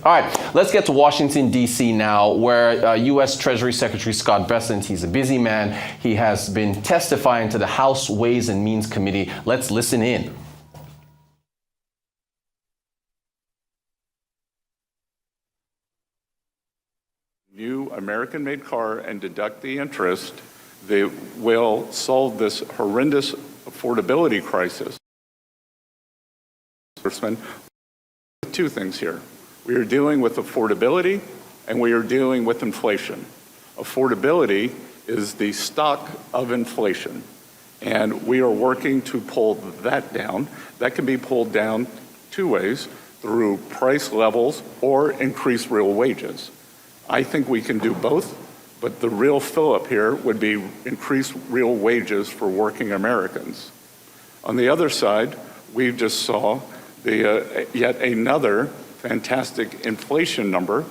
All right, let's get to Washington, D.C. now, where U.S. Treasury Secretary Scott Bessent, he's a busy man. He has been testifying to the House Ways and Means Committee. Let's listen in. New American-made car and deduct the interest, they will solve this horrendous affordability crisis. Two things here. We are dealing with affordability and we are dealing with inflation. Affordability is the stock of inflation, and we are working to pull that down. That can be pulled down two ways, through price levels or increase real wages. I think we can do both, but the real fill-up here would be increased real wages for working Americans. On the other side, we just saw yet another fantastic inflation number,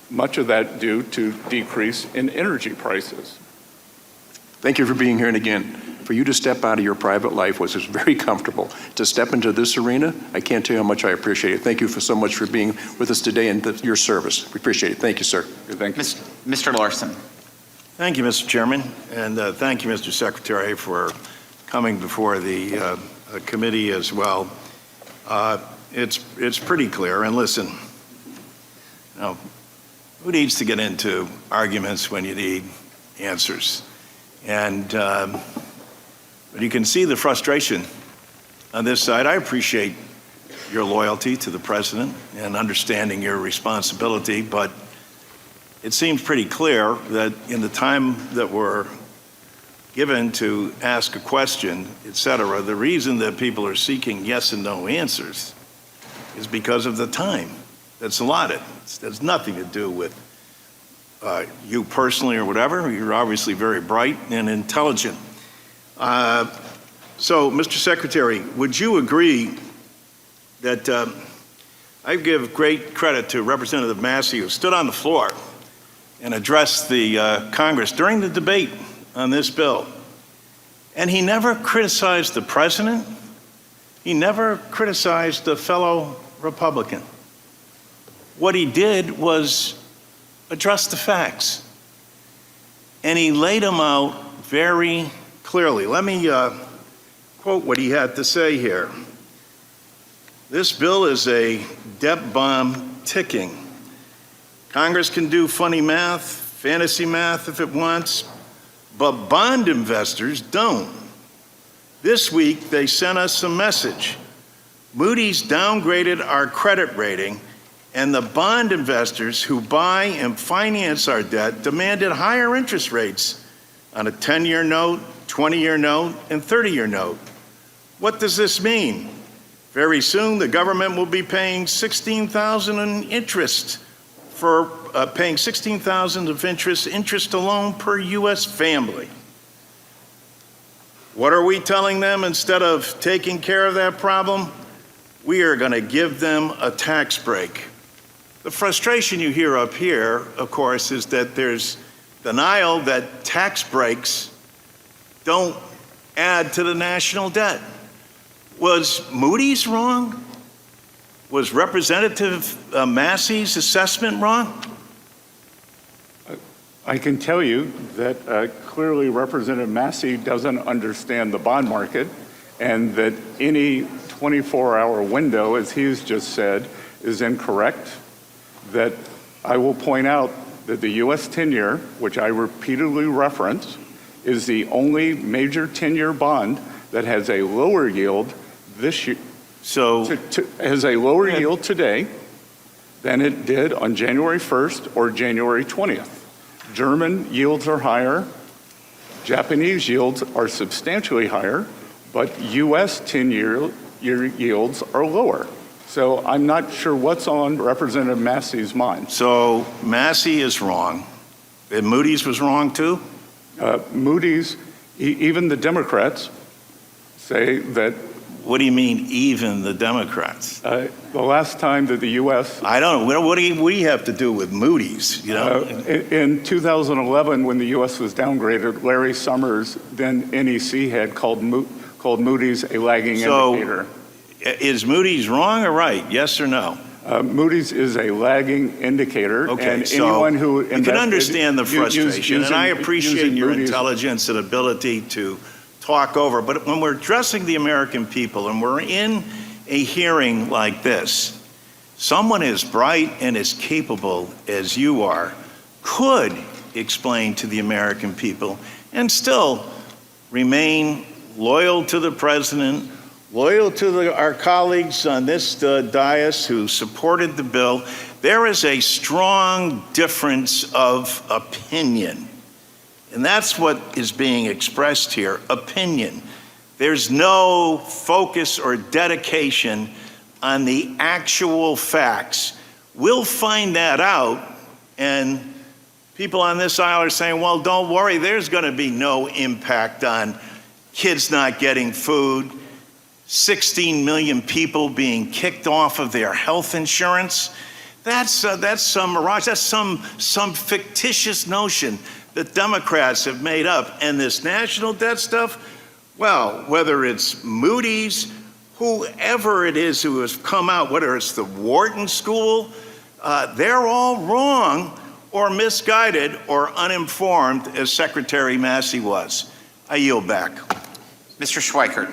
much of that due to decrease in energy prices. Thank you for being here, and again, for you to step out of your private life, which is very comfortable, to step into this arena, I can't tell you how much I appreciate it. Thank you so much for being with us today and your service. We appreciate it. Thank you, sir. Thank you. Mr. Larson. Thank you, Mr. Chairman, and thank you, Mr. Secretary, for coming before the committee as well. It's pretty clear, and listen, now, who needs to get into arguments when you need answers? And but you can see the frustration on this side. I appreciate your loyalty to the president and understanding your responsibility, but it seems pretty clear that in the time that we're given to ask a question, et cetera, the reason that people are seeking yes and no answers is because of the time that's allotted. It has nothing to do with you personally or whatever. You're obviously very bright and intelligent. So, Mr. Secretary, would you agree that I give great credit to Representative Massey, who stood on the floor and addressed the Congress during the debate on this bill, and he never criticized the president. He never criticized a fellow Republican. What he did was address the facts, and he laid them out very clearly. Let me quote what he had to say here. This bill is a debt bomb ticking. Congress can do funny math, fantasy math if it wants, but bond investors don't. This week, they sent us a message. Moody's downgraded our credit rating, and the bond investors who buy and finance our debt demanded higher interest rates on a 10-year note, 20-year note, and 30-year note. What does this mean? Very soon, the government will be paying $16,000 in interest for paying $16,000 of interest alone per U.S. family. What are we telling them? Instead of taking care of that problem, we are going to give them a tax break. The frustration you hear up here, of course, is that there's denial that tax breaks don't add to the national debt. Was Moody's wrong? Was Representative Massey's assessment wrong? I can tell you that clearly Representative Massey doesn't understand the bond market, and that any 24-hour window, as he's just said, is incorrect. That I will point out that the U.S. 10-year, which I repeatedly reference, is the only major 10-year bond that has a lower yield this year. So has a lower yield today than it did on January 1st or January 20th. German yields are higher, Japanese yields are substantially higher, but U.S. 10-year yields are lower. So I'm not sure what's on Representative Massey's mind. So Massey is wrong, and Moody's was wrong too? Moody's, even the Democrats say that. What do you mean, even the Democrats? The last time that the U.S. I don't know. What do you have to do with Moody's? You know, in 2011, when the U.S. was downgraded, Larry Summers, then NEC head, called Moody's a lagging indicator. Is Moody's wrong or right? Yes or no? Moody's is a lagging indicator, Okay, and so anyone who you can understand the frustration, and I appreciate your Moody's intelligence and ability to talk over. But when we're addressing the American people and we're in a hearing like this, someone as bright and as capable as you are could explain to the American people and still remain loyal to the president, loyal to our colleagues on this dais who supported the bill. There is a strong difference of opinion, and that's what is being expressed here, opinion. There's no focus or dedication on the actual facts. We'll find that out, and people on this aisle are saying, well, don't worry, there's going to be no impact on kids not getting food, 16 million people being kicked off of their health insurance. That's some mirage. That's some fictitious notion that Democrats have made up. And this national debt stuff, well, whether it's Moody's, whoever it is who has come out, whether it's the Wharton School, they're all wrong or misguided or uninformed, as Secretary Massey was. I yield back. Mr. Schweikert.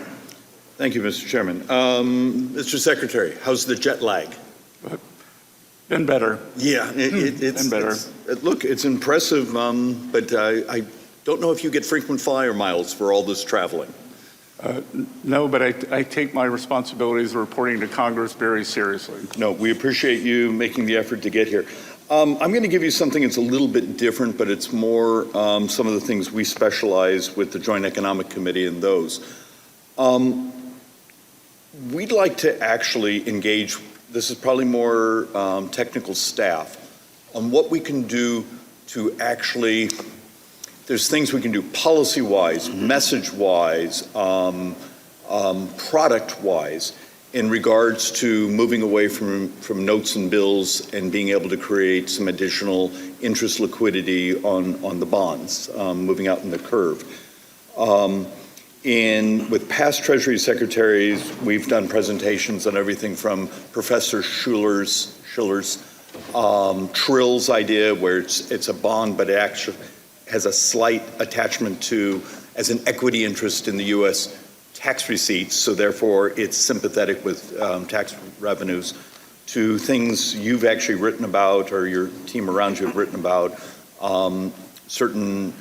Thank you, Mr. Chairman. Mr. Secretary, how's the jet lag? been better. Yeah, it's Been better. Look, it's impressive, but I don't know if you get frequent flyer miles for all this traveling. No, but I take my responsibilities of reporting to Congress very seriously. No, we appreciate you making the effort to get here. I'm going to give you something that's a little bit different, but it's more some of the things we specialize with the Joint Economic Committee and those. We'd like to actually engage, this is probably more technical staff, on what we can do to actually, there's things we can do policy-wise, message-wise, product-wise, in regards to moving away from notes and bills and being able to create some additional interest liquidity on the bonds, moving out in the curve. And with past Treasury secretaries, we've done presentations on everything from Professor Schiller's Trill's idea, where it's a bond, but it actually has a slight attachment to as an equity interest in the U.S. tax receipts, so therefore it's sympathetic with tax revenues, to things you've actually written about or your team around you have written about, certain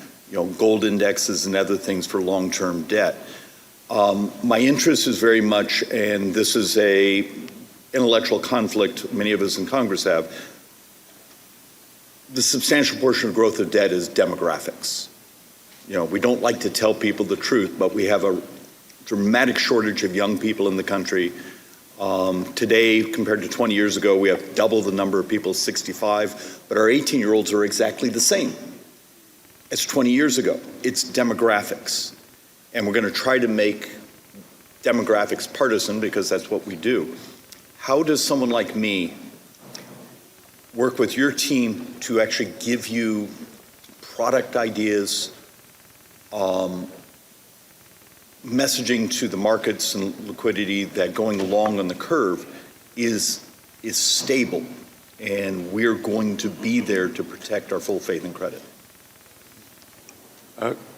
gold indexes and other things for long-term debt. My interest is very much, and this is a intellectual conflict many of us in Congress have, the substantial portion of growth of debt is demographics. We don't like to tell people the truth, but we have a dramatic shortage of young people in the country. Today, compared to 20 years ago, we have double the number of people 65, but our 18-year-olds are exactly the same as 20 years ago. It's demographics. And we're going to try to make demographics partisan because that's what we do. How does someone like me work with your team to actually give you product ideas, messaging to the markets and liquidity that going along on the curve is stable, and we're going to be there to protect our full faith and credit?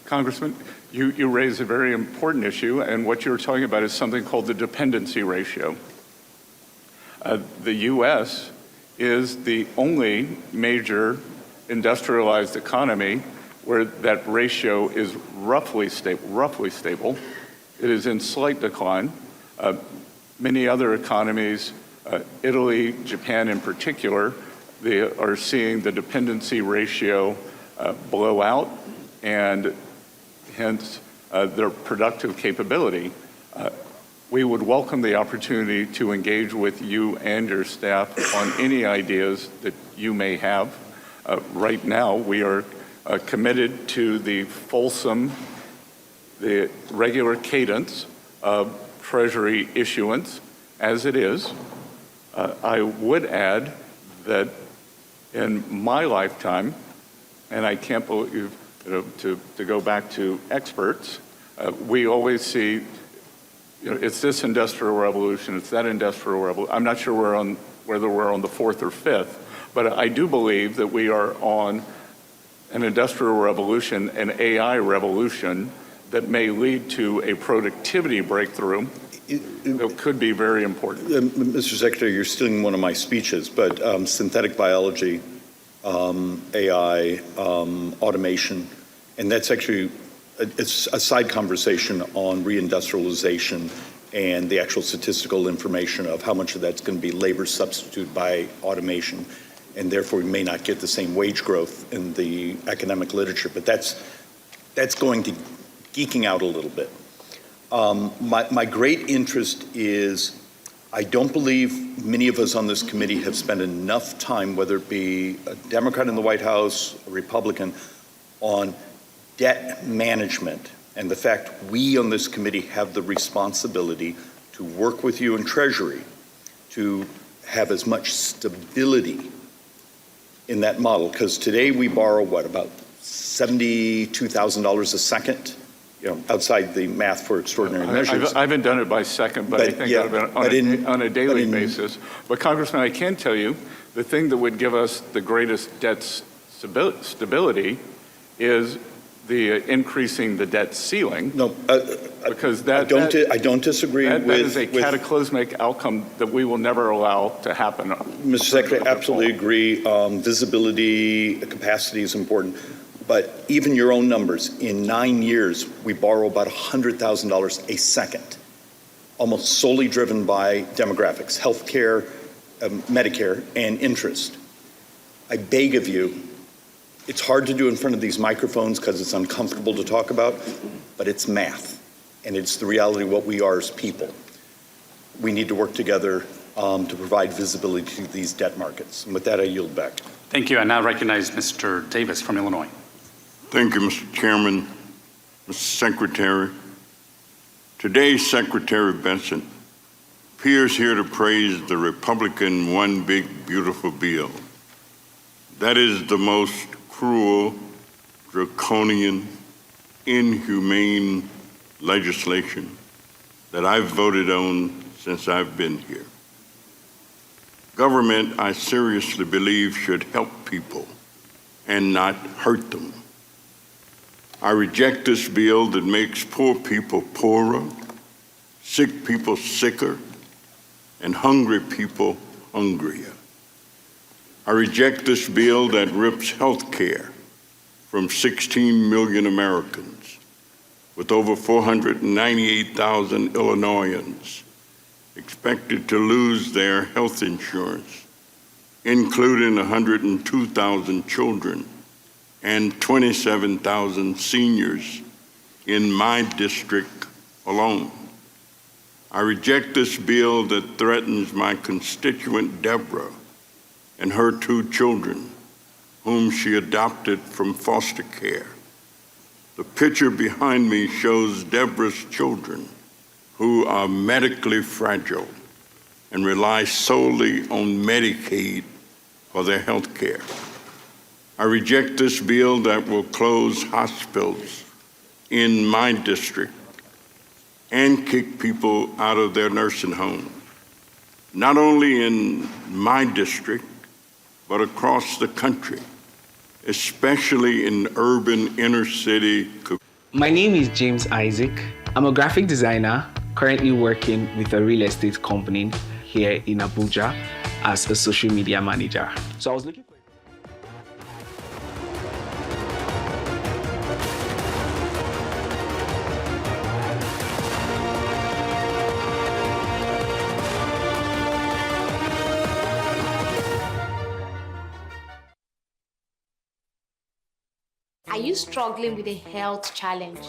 Congressman, you raise a very important issue, and what you're talking about is something called the dependency ratio. The U.S. is the only major industrialized economy where that ratio is roughly stable. It is in slight decline. Many other economies, Italy, Japan in particular, they are seeing the dependency ratio blow out, and hence their productive capability. We would welcome the opportunity to engage with you and your staff on any ideas that you may have. Right now, we are committed to the regular cadence of Treasury issuance as it is. I would add that in my lifetime, and I can't believe, to go back to experts, we always see, it's this industrial revolution, it's that industrial revolution. I'm not sure we're on whether we're on the fourth or fifth. But I do believe that we are on an industrial revolution, an AI revolution that may lead to a productivity breakthrough that could be very important. Mr. Secretary, you're stealing one of my speeches, but synthetic biology, AI, automation, and that's actually it's a side conversation on reindustrialization and the actual statistical information of how much of that's going to be labor substitute by automation, and therefore we may not get the same wage growth in the academic literature. But that's going to geeking out a little bit. My great interest is, I don't believe many of us on this committee have spent enough time, whether it be a Democrat in the White House, a Republican, on debt management and the fact we on this committee have the responsibility to work with you in Treasury to have as much stability in that model. Because today we borrow, what, about $72,000 a second? You know, outside the math for extraordinary measures. I haven't done it by second, but I think yeah, on a daily basis. But Congressman, I can tell you, the thing that would give us the greatest debt stability is the increasing the debt ceiling. No, because I don't disagree that with... is a cataclysmic outcome that we will never allow to happen. Mr. Secretary, absolutely agree. Visibility, capacity is important. But even your own numbers, in 9 years, we borrow about $100,000 a second, almost solely driven by demographics, healthcare, Medicare, and interest. I beg of you, it's hard to do in front of these microphones because it's uncomfortable to talk about, but it's math, and it's the reality of what we are as people. We need to work together to provide visibility to these debt markets. And with that, I yield back. Thank you. I now recognize Mr. Davis from Illinois. Thank you, Mr. Chairman, Mr. Secretary. Today, Secretary Bessent appears here to praise the Republican One Big Beautiful Bill. That is the most cruel, draconian, inhumane legislation that I've voted on since I've been here. Government, I seriously believe, should help people and not hurt them. I reject this bill that makes poor people poorer, sick people sicker, and hungry people hungrier. I reject this bill that rips health care from 16 million Americans, with over 498,000 Illinoisans expected to lose their health insurance, including 102,000 children and 27,000 seniors in my district alone. I reject this bill that threatens my constituent Deborah and her 2 children, whom she adopted from foster care. The picture behind me shows Deborah's children, who are medically fragile and rely solely on Medicaid for their health care. I reject this bill that will close hospitals in my district and kick people out of their nursing homes, not only in my district, but across the country, especially in urban inner city. My name is James Isaac. I'm a graphic designer currently working with a real estate company here in Abuja as a social media manager. So I was looking for Are you struggling with a health challenge?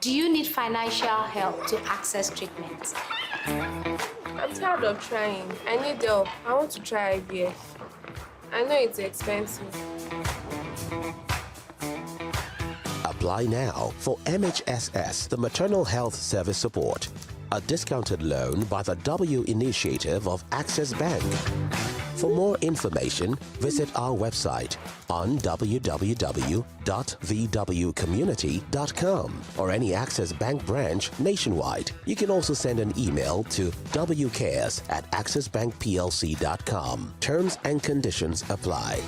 Do you need financial help to access treatment? I'm tired of trying. I need help. I want to try IVF. I know it's expensive. Apply now for MHSS, the Maternal Health Service Support, a discounted loan by the W Initiative of Access Bank. For more information, visit our website on www.thewcommunity.com or any Access Bank branch nationwide. You can also send an email to wcares@accessbankplc.com. Terms and conditions apply.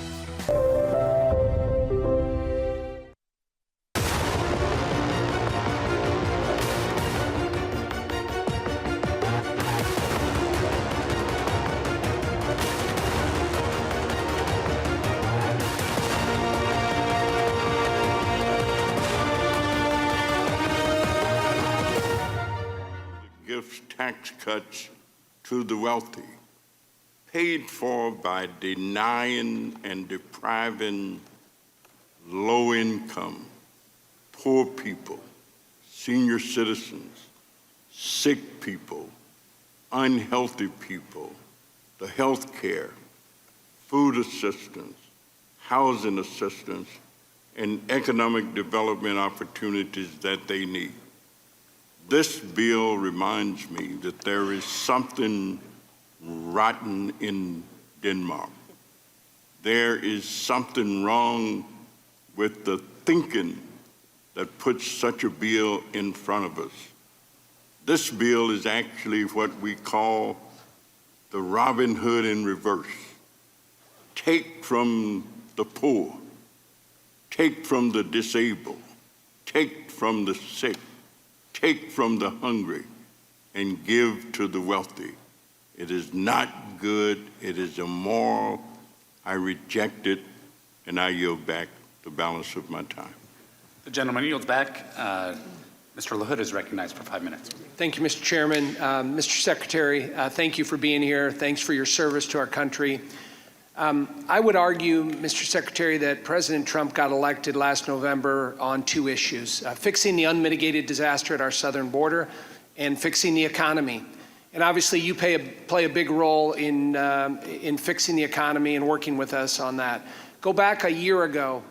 Gives tax cuts to the wealthy, paid for by denying and depriving low-income, poor people, senior citizens, sick people, unhealthy people, the health care, food assistance, housing assistance, and economic development opportunities that they need. This bill reminds me that there is something rotten in Denmark. There is something wrong with the thinking that puts such a bill in front of us. This bill is actually what we call the Robin Hood in reverse. Take from the poor, take from the disabled, take from the sick, take from the hungry, and give to the wealthy. It is not good. It is immoral. I reject it, and I yield back the balance of my time. The gentleman yields back. Mr. LaHood is recognized for 5 minutes. Thank you, Mr. Chairman. Mr. Secretary, thank you for being here. Thanks for your service to our country. I would argue, Mr. Secretary, that President Trump got elected last November on two issues, fixing the unmitigated disaster at our southern border and fixing the economy. And obviously you play a big role in fixing the economy and working with us on that. Go back a year ago,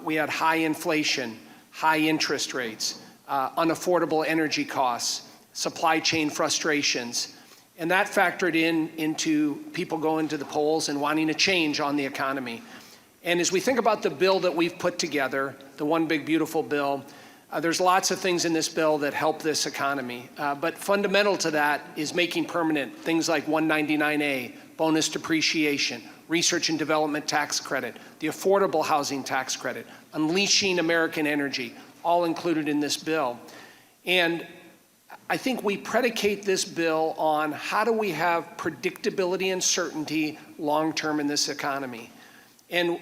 we had high inflation, high interest rates, unaffordable energy costs, supply chain frustrations. And that factored into people going to the polls and wanting a change on the economy. And as we think about the bill that we've put together, the One Big Beautiful Bill, there's lots of things in this bill that help this economy. But fundamental to that is making permanent things like 199A, bonus depreciation, research and development tax credit, the affordable housing tax credit, unleashing American energy, all included in this bill. And I think we predicate this bill on how do we have predictability and certainty long-term in this economy. And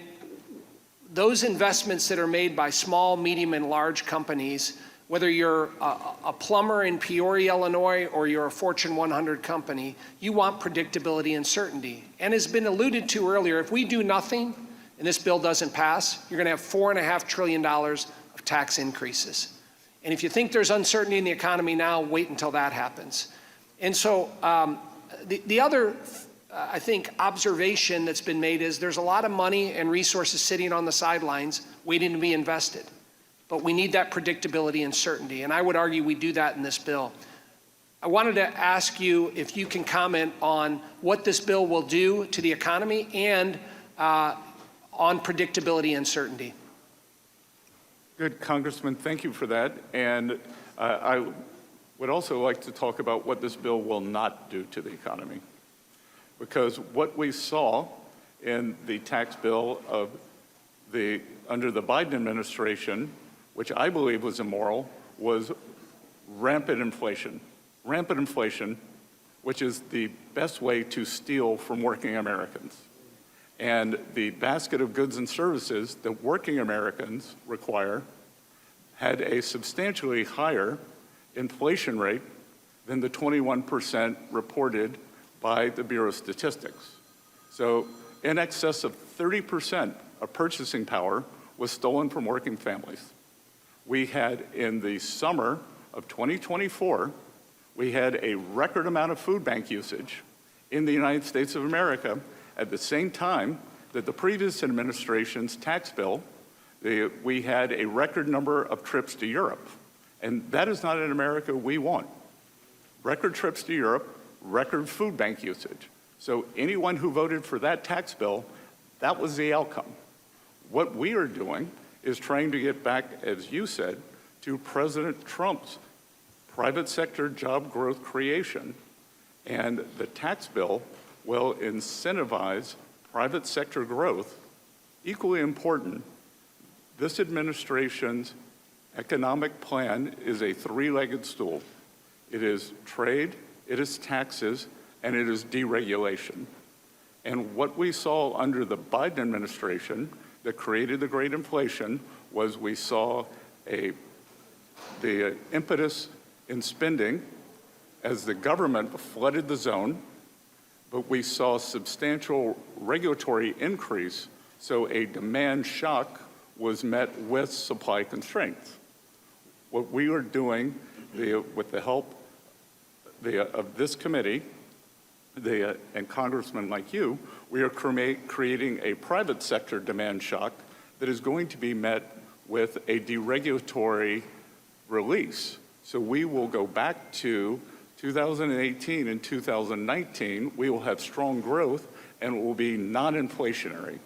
those investments that are made by small, medium, and large companies, whether you're a plumber in Peoria, Illinois, or you're a Fortune 100 company, you want predictability and certainty. And as been alluded to earlier, if we do nothing and this bill doesn't pass, you're gonna have $4.5 trillion of tax increases. And if you think there's uncertainty in the economy now, wait until that happens. And so the other, I think, observation that's been made is there's a lot of money and resources sitting on the sidelines waiting to be invested. But we need that predictability and certainty. And I would argue we do that in this bill. I wanted to ask you if you can comment on what this bill will do to the economy and on predictability and certainty. Good, Congressman, thank you for that. And I would also like to talk about what this bill will not do to the economy. Because what we saw in the tax bill of under the Biden administration, which I believe was immoral, was rampant inflation. Rampant inflation, which is the best way to steal from working Americans. And the basket of goods and services that working Americans require had a substantially higher inflation rate than the 21% reported by the Bureau of Statistics. So in excess of 30% of purchasing power was stolen from working families. We had, in the summer of 2024, we had a record amount of food bank usage in the United States of America at the same time that the previous administration's tax bill, we had a record number of trips to Europe. And that is not an America we want. Record trips to Europe, record food bank usage. So anyone who voted for that tax bill, that was the outcome. What we are doing is trying to get back, as you said, to President Trump's private sector job growth creation. And the tax bill will incentivize private sector growth. Equally important, this administration's economic plan is a three-legged stool. It is trade, it is taxes, and it is deregulation. And what we saw under the Biden administration that created the great inflation was we saw the impetus in spending as the government flooded the zone, but we saw substantial regulatory increase, so a demand shock was met with supply constraints. What we are doing with the help of this committee and congressmen like you, we are creating a private sector demand shock that is going to be met with a deregulatory release. So we will go back to 2018 and 2019. We will have strong growth and it will be non-inflationary.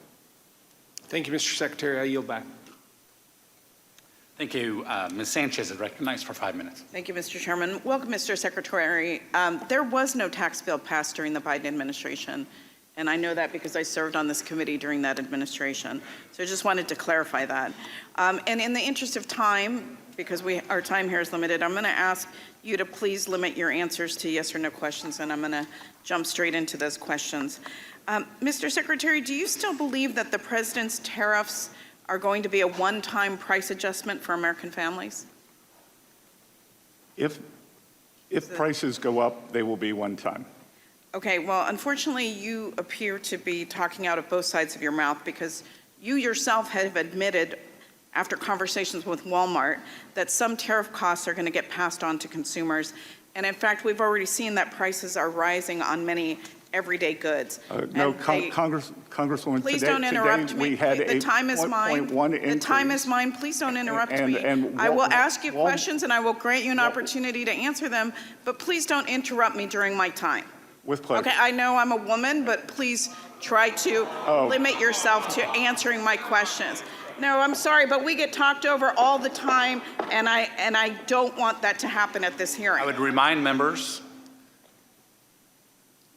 Thank you, Mr. Secretary. I yield back. Thank you. Ms. Sanchez is recognized for 5 minutes. Thank you, Mr. Chairman. Welcome, Mr. Secretary. There was no tax bill passed during the Biden administration, and I know that because I served on this committee during that administration. So I just wanted to clarify that. And in the interest of time, because our time here is limited, I'm going to ask you to please limit your answers to yes or no questions, and I'm going to jump straight into those questions. Mr. Secretary, do you still believe that the president's tariffs are going to be a one-time price adjustment for American families? If prices go up, they will be one time. Okay, well, unfortunately, you appear to be talking out of both sides of your mouth because you yourself have admitted after conversations with Walmart that some tariff costs are going to get passed on to consumers. And in fact, we've already seen that prices are rising on many everyday goods. No, Congresswoman, please don't interrupt me. The time is mine. The time is mine. Please don't interrupt me. I will ask you questions and I will grant you an opportunity to answer them, but please don't interrupt me during my time. With pleasure. Okay, I know I'm a woman, but please try to limit yourself to answering my questions. No, I'm sorry, but we get talked over all the time, and I don't want that to happen at this hearing. I would remind members,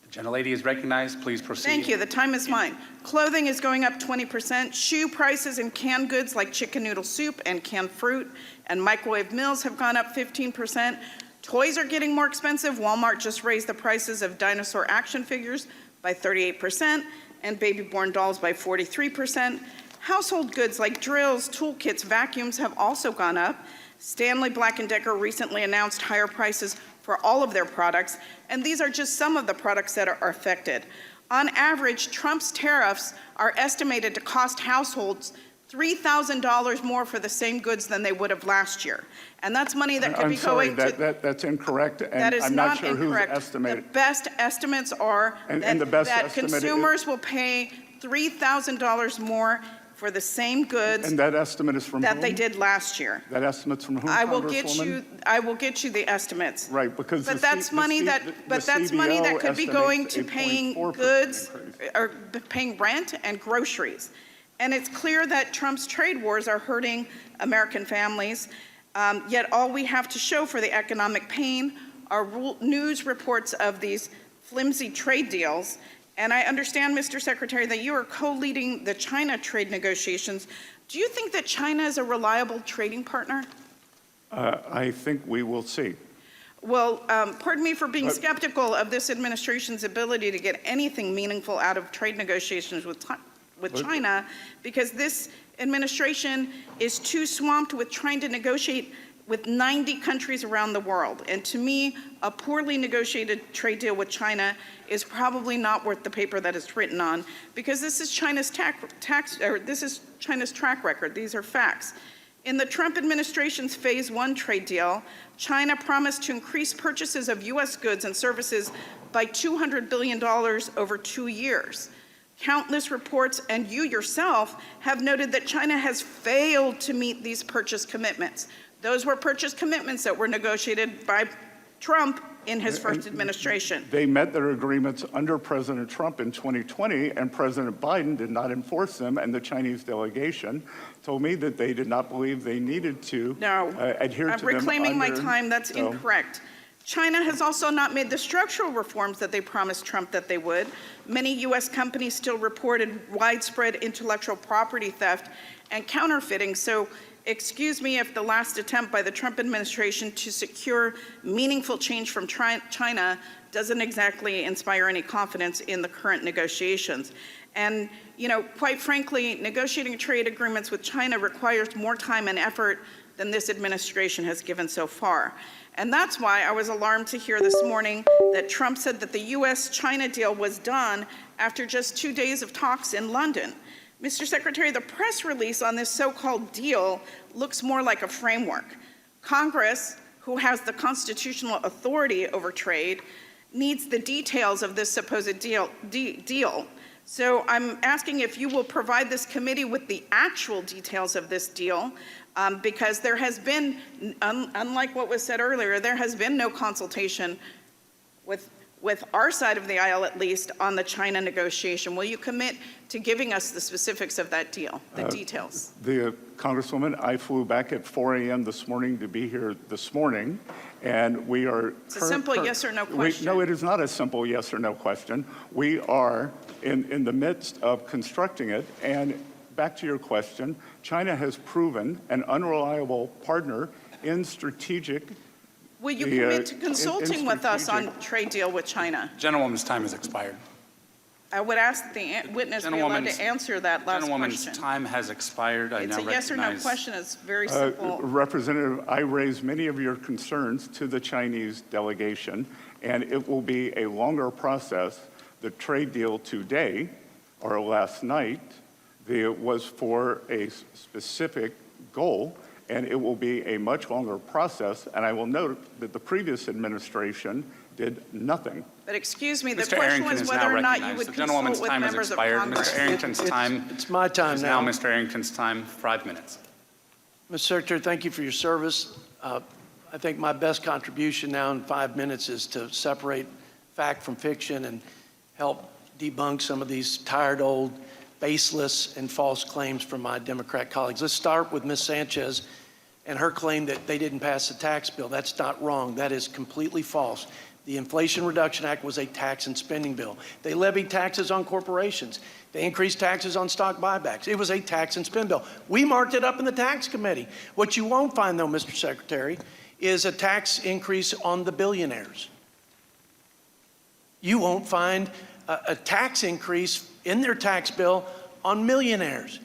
the gentlelady is recognized. Please proceed. Thank you. The time is mine. Clothing is going up 20%. Shoe prices and canned goods like chicken noodle soup and canned fruit and microwave meals have gone up 15%. Toys are getting more expensive. Walmart just raised the prices of dinosaur action figures by 38% and baby-born dolls by 43%. Household goods like drills, toolkits, vacuums have also gone up. Stanley Black & Decker recently announced higher prices for all of their products, and these are just some of the products that are affected. On average, Trump's tariffs are estimated to cost households $3,000 more for the same goods than they would have last year. And that's money that could be going to... That's incorrect, and that is I'm not sure incorrect. who's estimated. The best estimates are that consumers will pay $3,000 more for the same goods and that estimate is from that whom? they did last year. That estimate's from whom, I will get you the estimates. Right, because that's money that could be going to paying goods or paying rent and groceries. And it's clear that Trump's trade wars are hurting American families. Yet all we have to show for the economic pain are news reports of these flimsy trade deals. And I understand, Mr. Secretary, that you are co-leading the China trade negotiations. Do you think that China is a reliable trading partner? I think we will see. Well, pardon me for being skeptical of this administration's ability to get anything meaningful out of trade negotiations with China, because this administration is too swamped with trying to negotiate with 90 countries around the world. And to me, a poorly negotiated trade deal with China is probably not worth the paper that it's written on, because this is China's China's track record. These are facts. In the Trump administration's Phase 1 trade deal, China promised to increase purchases of U.S. goods and services by $200 billion over 2 years. Countless reports, and you yourself, have noted that China has failed to meet these purchase commitments. Those were purchase commitments that were negotiated by Trump in his first administration. They met their agreements under President Trump in 2020, and President Biden did not enforce them, and the Chinese delegation told me that they did not believe they needed to adhere to them. I'm reclaiming my time. That's incorrect. China has also not made the structural reforms that they promised Trump that they would. Many U.S. companies still reported widespread intellectual property theft and counterfeiting. So excuse me if the last attempt by the Trump administration to secure meaningful change from China doesn't exactly inspire any confidence in the current negotiations. And, you know, quite frankly, negotiating trade agreements with China requires more time and effort than this administration has given so far. And that's why I was alarmed to hear this morning that Trump said that the U.S.-China deal was done after just 2 days of talks in London. Mr. Secretary, the press release on this so-called deal looks more like a framework. Congress, who has the constitutional authority over trade, needs the details of this supposed deal. So I'm asking if you will provide this committee with the actual details of this deal, because there has been, unlike what was said earlier, there has been no consultation with our side of the aisle, at least, on the China negotiation. Will you commit to giving us the specifics of that deal, the details? Congresswoman, I flew back at 4 a.m. this morning to be here this morning, and we are... It's a simple yes or no question. No, it is not a simple yes or no question. We are in the midst of constructing it, and back to your question, China has proven an unreliable partner in strategic... Will you commit to consulting with us on trade deal with China? Gentlewoman's time has expired. I would ask the witness be allowed to answer that last Gentlewoman's question. time has expired. I It's now a yes or no recognize- question. It's very simple. Representative, I raised many of your concerns to the Chinese delegation, and it will be a longer process. The trade deal today, or last night, was for a specific goal, and it will be a much longer process. And I will note that the previous administration did nothing. But excuse me, the Mr. question Arrington was is whether now or not you recognized. would The consult gentlewoman's with time has members of expired. Congress. Mr. Arrington's time It's my time is now. now Mr. Arrington's time, 5 minutes. Mr. Secretary, thank you for your service. I think my best contribution now in 5 minutes is to separate fact from fiction and help debunk some of these tired, old, baseless, and false claims from my Democrat colleagues. Let's start with Ms. Sanchez and her claim that they didn't pass the tax bill. That's not wrong. That is completely false. The Inflation Reduction Act was a tax and spending bill. They levied taxes on corporations. They increased taxes on stock buybacks. It was a tax and spend bill. We marked it up in the tax committee. What you won't find, though, Mr. Secretary, is a tax increase on the billionaires. You won't find a tax increase in their tax bill on millionaires.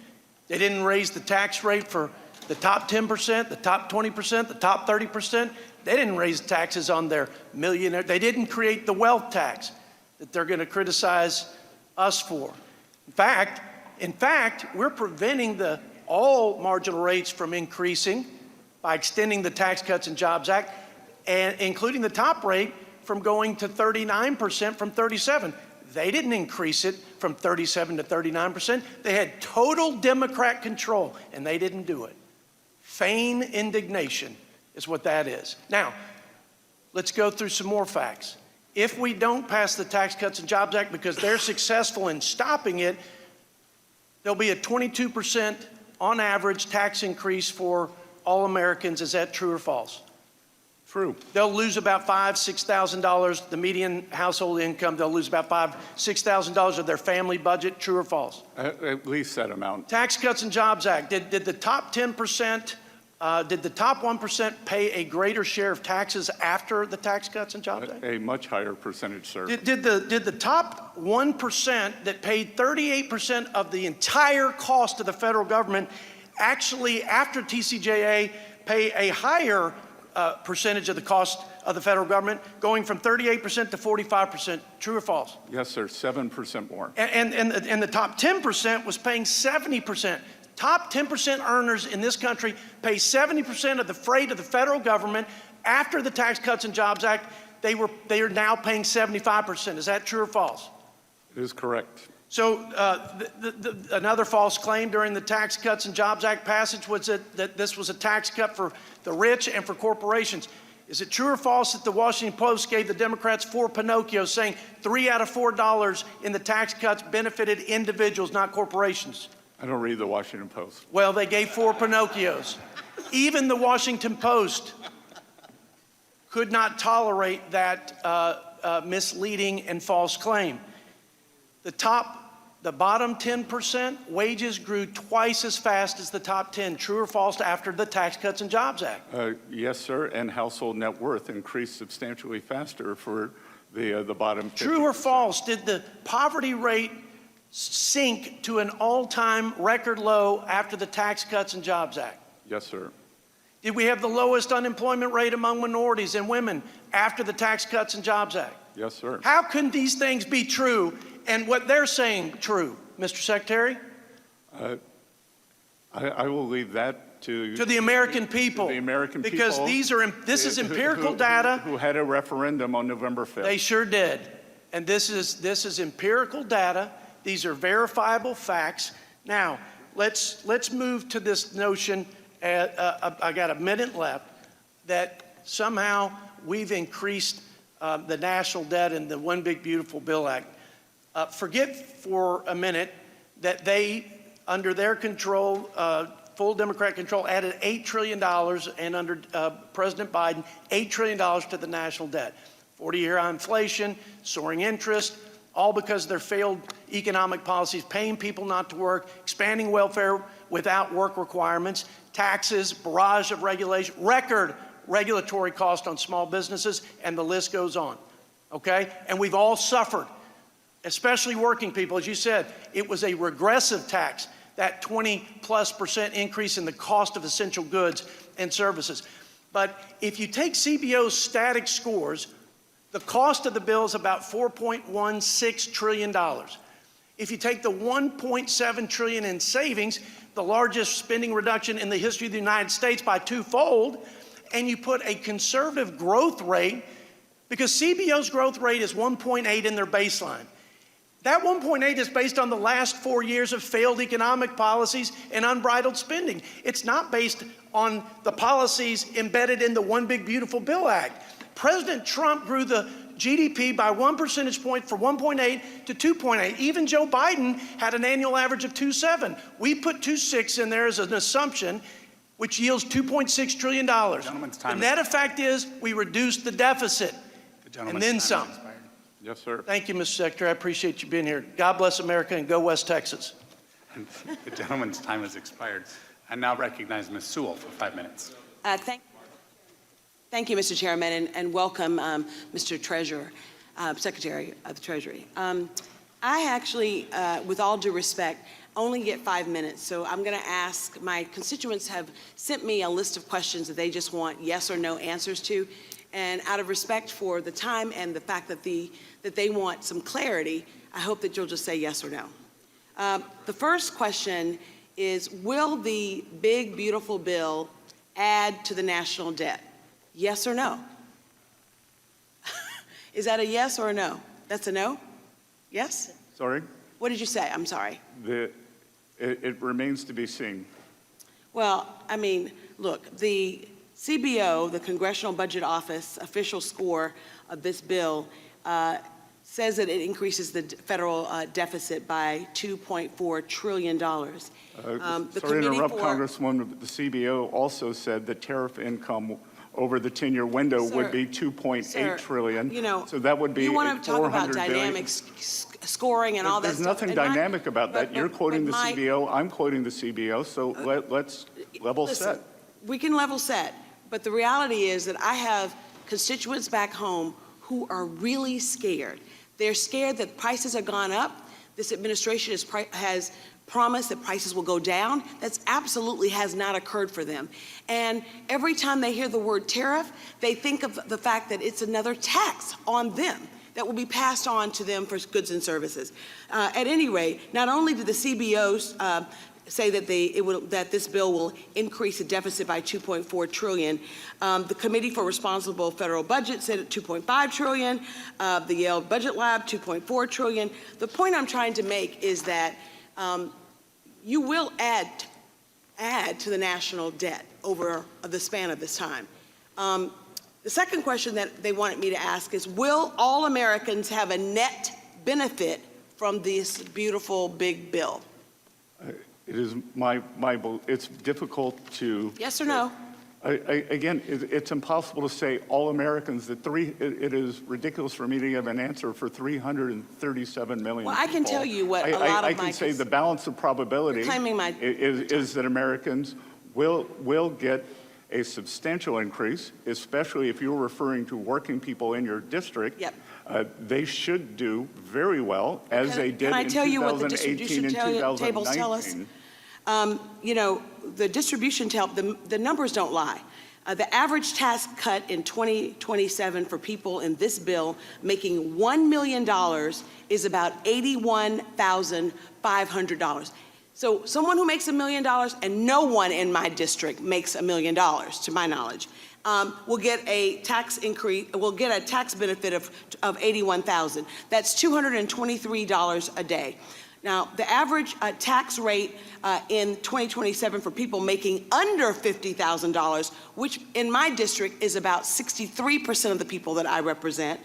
They didn't raise the tax rate for the top 10%, the top 20%, the top 30%. They didn't raise taxes on their millionaire. They didn't create the wealth tax that they're going to criticize us for. In fact, we're preventing all marginal rates from increasing by extending the Tax Cuts and Jobs Act, and including the top rate from going to 39% from 37%. They didn't increase it from 37% to 39%. They had total Democrat control, and they didn't do it. Feign indignation is what that is. Now, let's go through some more facts. If we don't pass the Tax Cuts and Jobs Act because they're successful in stopping it, there'll be a 22% on average tax increase for all Americans. Is that true or false? True. They'll lose about $5,000, $6,000, the median household income. They'll lose about $5,000, $6,000 of their family budget. True or false? At least that amount. Tax Cuts and Jobs Act. Did the top 10%, did the top 1% pay a greater share of taxes after the Tax Cuts and Jobs Act? A much higher percentage, sir. Did the top 1% that paid 38% of the entire cost of the federal government actually, after TCJA, pay a higher percentage of the cost of the federal government, going from 38% to 45%? True or false? Yes, sir, 7% more. And the top 10% was paying 70%. Top 10% earners in this country pay 70% of the freight of the federal government. After the Tax Cuts and Jobs Act, they are now paying 75%. Is that true or false? It is correct. So another false claim during the Tax Cuts and Jobs Act passage was that this was a tax cut for the rich and for corporations. Is it true or false that the Washington Post gave the Democrats 4 Pinocchios, saying 3 out of $4 in the tax cuts benefited individuals, not corporations? I don't read the Washington Post. Well, they gave 4 Pinocchios. Even the Washington Post could not tolerate that misleading and false claim. The bottom 10% wages grew twice as fast as the top 10. True or false after the Tax Cuts and Jobs Act? Yes, sir, and household net worth increased substantially faster for the bottom 50%. True or false, did the poverty rate sink to an all-time record low after the Tax Cuts and Jobs Act? Yes, sir. Did we have the lowest unemployment rate among minorities and women after the Tax Cuts and Jobs Act? Yes, sir. How can these things be true and what they're saying true, Mr. Secretary? I will leave that to the American people. To the American people. Because this is empirical data. Who had a referendum on November 5th. They sure did. And this is empirical data. These are verifiable facts. Now, let's move to this notion, I got a minute left, that somehow we've increased the national debt in the One Big Beautiful Bill Act. Forget for a minute that they, under their control, full Democrat control, added $8 trillion, and under President Biden, $8 trillion to the national debt. 40-year inflation, soaring interest, all because of their failed economic policies, paying people not to work, expanding welfare without work requirements, taxes, barrage of regulation, record regulatory cost on small businesses, and the list goes on, okay? And we've all suffered, especially working people. As you said, it was a regressive tax, that 20+% increase in the cost of essential goods and services. But if you take CBO's static scores, the cost of the bill is about $4.16 trillion. If you take the $1.7 trillion in savings, the largest spending reduction in the history of the United States by twofold, and you put a conservative growth rate, because CBO's growth rate is 1.8 in their baseline. That 1.8 is based on the last 4 years of failed economic policies and unbridled spending. It's not based on the policies embedded in the One Big Beautiful Bill Act. President Trump grew the GDP by 1 percentage point from 1.8 to 2.8. Even Joe Biden had an annual average of 2.7. We put 2.6 in there as an assumption, which yields $2.6 trillion. The net effect is we reduced the deficit, and then some. Yes, sir. Thank you, Mr. Secretary. I appreciate you being here. God bless America and go West Texas. The gentleman's time has expired. I now recognize Ms. Sewell for 5 minutes. Thank you, Mr. Chairman, and welcome, Mr. Treasurer, Secretary of the Treasury. I actually, with all due respect, only get 5 minutes, so I'm going to ask, my constituents have sent me a list of questions that they just want yes or no answers to, and out of respect for the time and the fact that they want some clarity, I hope that you'll just say yes or no. The first question is, will the big, beautiful bill add to the national debt? Yes or no? Is that a yes or a no? That's a no? Yes? Sorry? What did you say? I'm sorry. It remains to be seen. Well, I mean, look, the CBO, the Congressional Budget Office, official score of this bill says that it increases the federal deficit by $2.4 trillion. Sorry to interrupt, Congresswoman. The CBO also said that tariff income over the 10-year window would be $2.8 trillion. You know, so that would be you want to talk about dynamics scoring and all that There's stuff. nothing dynamic about that. You're quoting the CBO, I'm quoting the CBO, so let's level set. We can level set, but the reality is that I have constituents back home who are really scared. They're scared that prices have gone up. This administration has promised that prices will go down. That's absolutely has not occurred for them. And every time they hear the word tariff, they think of the fact that it's another tax on them that will be passed on to them for goods and services. At any rate, not only did the CBOs say that this bill will increase the deficit by $2.4 trillion. The Committee for Responsible Federal Budget said at $2.5 trillion. The Yale Budget Lab, $2.4 trillion. The point I'm trying to make is that you will add to the national debt over the span of this time. The second question that they wanted me to ask is, will all Americans have a net benefit from this beautiful big bill? It is it's difficult to. Yes or no? Again, it's impossible to say all Americans. It is ridiculous for me to give an answer for 337 million. Well, I can people. tell you what a lot of I can say the balance of probability is that Americans will get a substantial increase, especially if you're referring to working people in your district. Yep. They should do very well, as they did in 2018 and 2019. Tables tell us? You know, the distribution the numbers don't lie. The average tax cut in 2027 for people in this bill making $1 million is about $81,500. So someone who makes $1 million, and no one in my district makes $1 million, to my knowledge, will get a tax increase, will get a tax benefit of $81,000. That's $223 a day. Now, the average tax rate in 2027 for people making under $50,000, which in my district is about 63% of the people that I represent,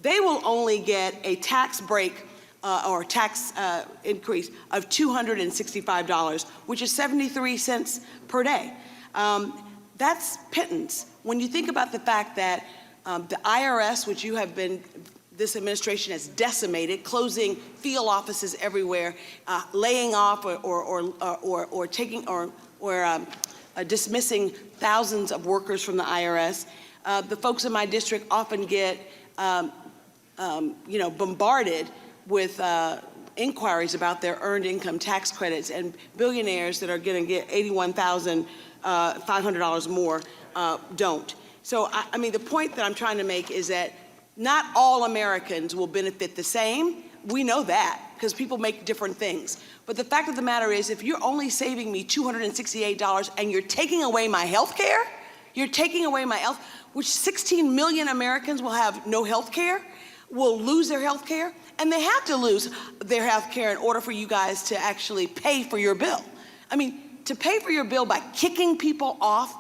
they will only get a tax break or tax increase of $265, which is 73 cents per day. That's pittance. When you think about the fact that the IRS, which this administration has decimated, closing field offices everywhere, laying off or dismissing thousands of workers from the IRS. The folks in my district often get, bombarded with inquiries about their earned income tax credits, and billionaires that are going to get $81,500 more don't. So, I mean, the point that I'm trying to make is that not all Americans will benefit the same. We know that because people make different things. But the fact of the matter is, if you're only saving me $268 and you're taking away my health care, which 16 million Americans will have no health care, will lose their health care, and they have to lose their health care in order for you guys to actually pay for your bill. I mean, to pay for your bill by kicking people off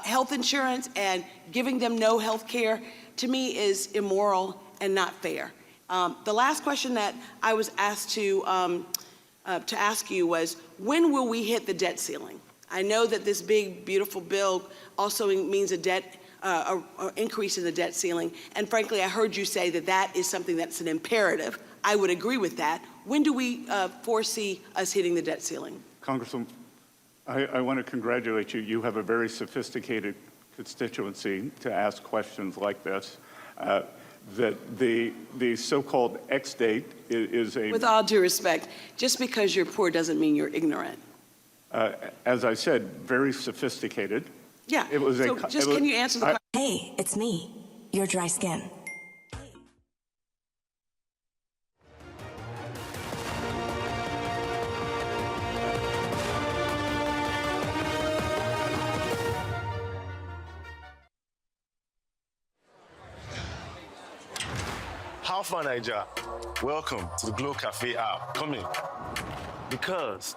health insurance and giving them no health care, to me, is immoral and not fair. The last question that I was asked to ask you was, when will we hit the debt ceiling? I know that this big, beautiful bill also means an increase in the debt ceiling, and frankly, I heard you say that that is something that's an imperative. I would agree with that. When do we foresee us hitting the debt ceiling? Congresswoman, I want to congratulate you. You have a very sophisticated constituency to ask questions like this. That the so-called X date is a... With all due respect, just because you're poor doesn't mean you're ignorant. As I said, very sophisticated. Yeah, it was can you answer the question? Hey, it's me, your dry skin. How far, Niger? Welcome to the Glow Cafe app. Come in. Because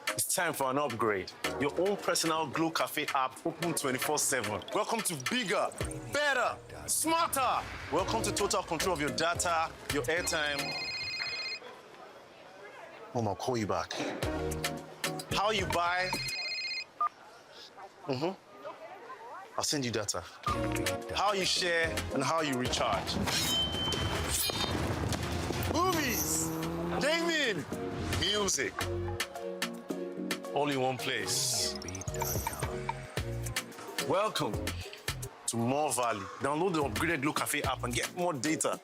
it's time for an upgrade. Your own personal Glow Cafe app open 24/7. Welcome to bigger, better, smarter. Welcome to total control of your data, your airtime. Mom, I'll call you back. How you buy? I'll send you data. How you share and how you recharge. Movies, gaming, music, all in one place. Welcome to more value. Download the upgraded Glow Cafe app and get more data.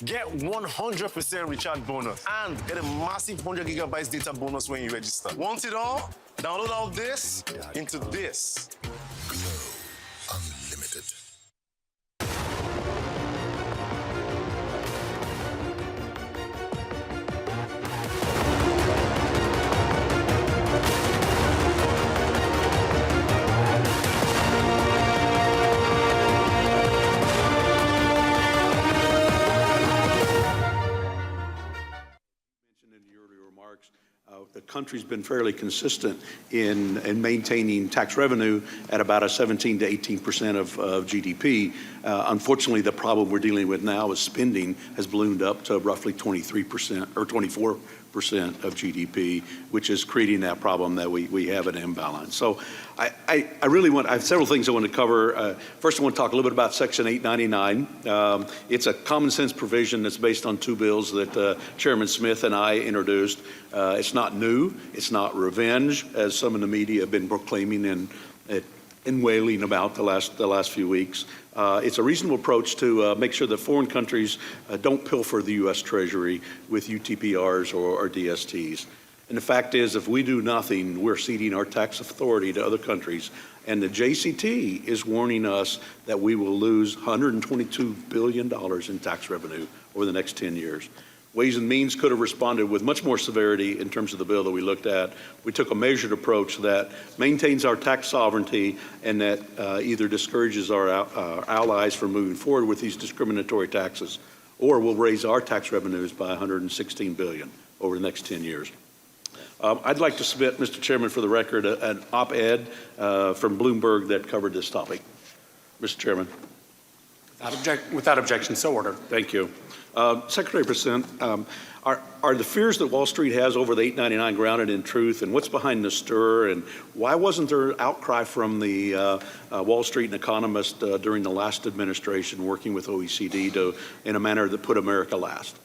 Get 100% recharge bonus and get a massive 100 gigabytes data bonus when you register. Want it all? Download all this into this. Unlimited. The country's been fairly consistent in maintaining tax revenue at about a 17 to 18% of GDP. Unfortunately, the problem we're dealing with now is spending has ballooned up to roughly 23% or 24% of GDP, which is creating that problem that we have an imbalance. So I have several things I want to cover. First, I want to talk a little bit about Section 899. It's a common sense provision that's based on two bills that Chairman Smith and I introduced. It's not new. It's not revenge, as some in the media have been proclaiming and wailing about the last few weeks. It's a reasonable approach to make sure that foreign countries don't pilfer the U.S. Treasury with UTPRs or DSTs. And the fact is, if we do nothing, we're ceding our tax authority to other countries. And the JCT is warning us that we will lose $122 billion in tax revenue over the next 10 years. Ways and Means could have responded with much more severity in terms of the bill that we looked at. We took a measured approach that maintains our tax sovereignty and that either discourages our allies from moving forward with these discriminatory taxes, or will raise our tax revenues by $116 billion over the next 10 years. I'd like to submit, Mr. Chairman, for the record, an op-ed from Bloomberg that covered this topic. Mr. Chairman. Without objection, so ordered. Thank you. Secretary Bessent, are the fears that Wall Street has over the 899 grounded in truth, and what's behind the stir, and why wasn't there outcry from the Wall Street and economists during the last administration working with OECD in a manner that put America last?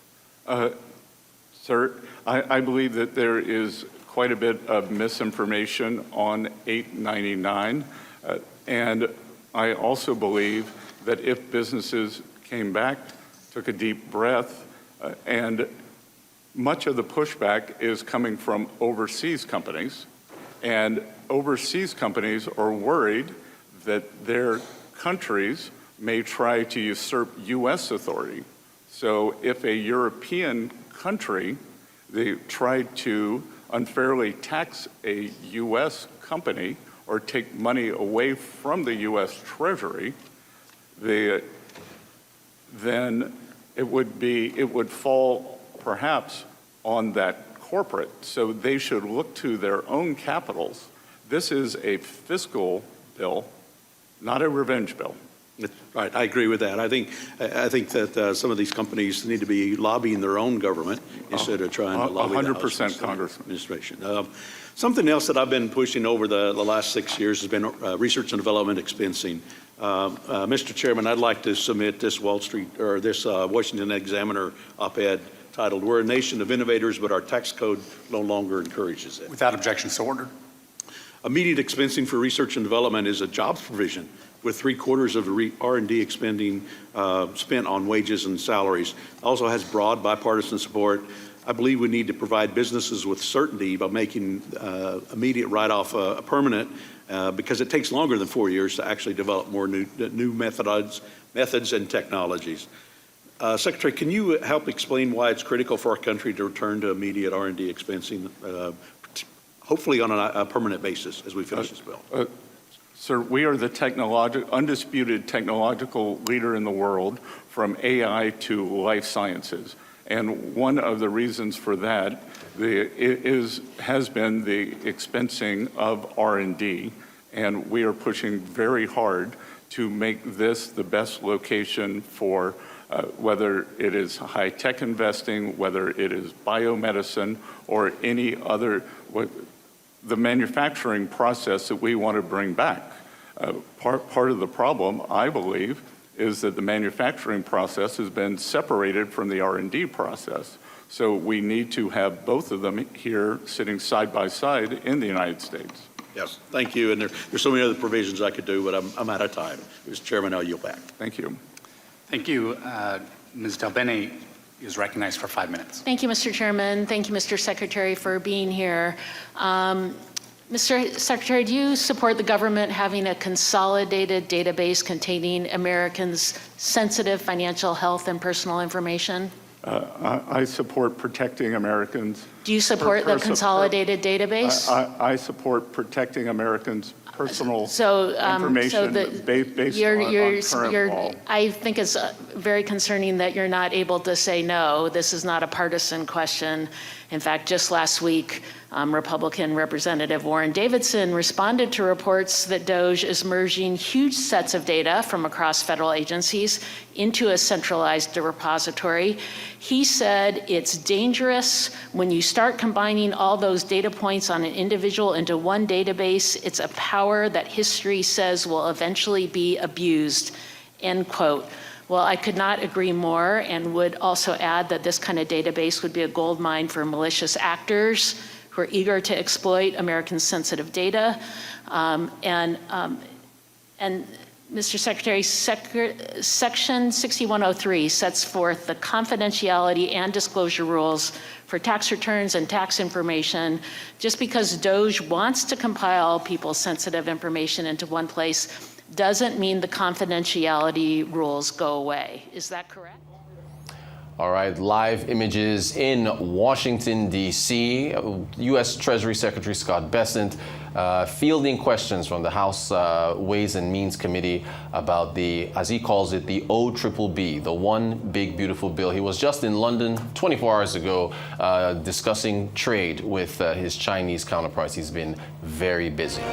Sir, I believe that there is quite a bit of misinformation on 899, and I also believe that if businesses came back, took a deep breath, and much of the pushback is coming from overseas companies, and overseas companies are worried that their countries may try to usurp U.S. authority. So if a European country, they tried to unfairly tax a U.S. company or take money away from the U.S. Treasury, then it would fall perhaps on that corporate. So they should look to their own capitals. This is a fiscal bill, not a revenge bill. Right, I agree with that. I think that some of these companies need to be lobbying their own government instead of trying to lobby 100%, Congressman. Administration. Something else that I've been pushing over the last 6 years has been research and development expensing. Mr. Chairman, I'd like to submit this Washington Examiner op-ed titled, "We're a Nation of Innovators, but our tax code no longer encourages it." Without objection, so ordered. Immediate expensing for research and development is a jobs provision, with 3/4 of the R&D expending spent on wages and salaries. Also has broad bipartisan support. I believe we need to provide businesses with certainty by making immediate write-off permanent, because it takes longer than 4 years to actually develop more new methods and technologies. Secretary, can you help explain why it's critical for our country to return to immediate R&D expensing, hopefully on a permanent basis as we finish this bill? Sir, we are the undisputed technological leader in the world, from AI to life sciences. And one of the reasons for that has been the expensing of R&D, and we are pushing very hard to make this the best location for whether it is high-tech investing, whether it is biomedicine, or any other, the manufacturing process that we want to bring back. Part of the problem, I believe, is that the manufacturing process has been separated from the R&D process. So we need to have both of them here sitting side by side in the United States. Yes, thank you. And there's so many other provisions I could do, but I'm out of time. Mr. Chairman, I'll yield back. Thank you. Thank you. Ms. Delbene is recognized for 5 minutes. Thank you, Mr. Chairman. Thank you, Mr. Secretary, for being here. Mr. Secretary, do you support the government having a consolidated database containing Americans' sensitive financial health and personal information? I support protecting Americans. Do you support the consolidated database? I support protecting Americans' personal information so based on current law. I think it's very concerning that you're not able to say no. This is not a partisan question. In fact, just last week, Republican Representative Warren Davidson responded to reports that DOGE is merging huge sets of data from across federal agencies into a centralized repository. He said it's dangerous when you start combining all those data points on an individual into one database. It's a power that history says will eventually be abused, end quote. Well, I could not agree more, and would also add that this kind of database would be a gold mine for malicious actors who are eager to exploit Americans' sensitive data. And Mr. Secretary, Section 6103 sets forth the confidentiality and disclosure rules for tax returns and tax information. Just because DOGE wants to compile people's sensitive information into one place doesn't mean the confidentiality rules go away. Is that correct? All right, live images in Washington, D.C. U.S. Treasury Secretary Scott Bessent fielding questions from the House Ways and Means Committee about the, as he calls it, the OBBB, the One Big Beautiful Bill. He was just in London 24 hours ago discussing trade with his Chinese counterparts. He's been very busy.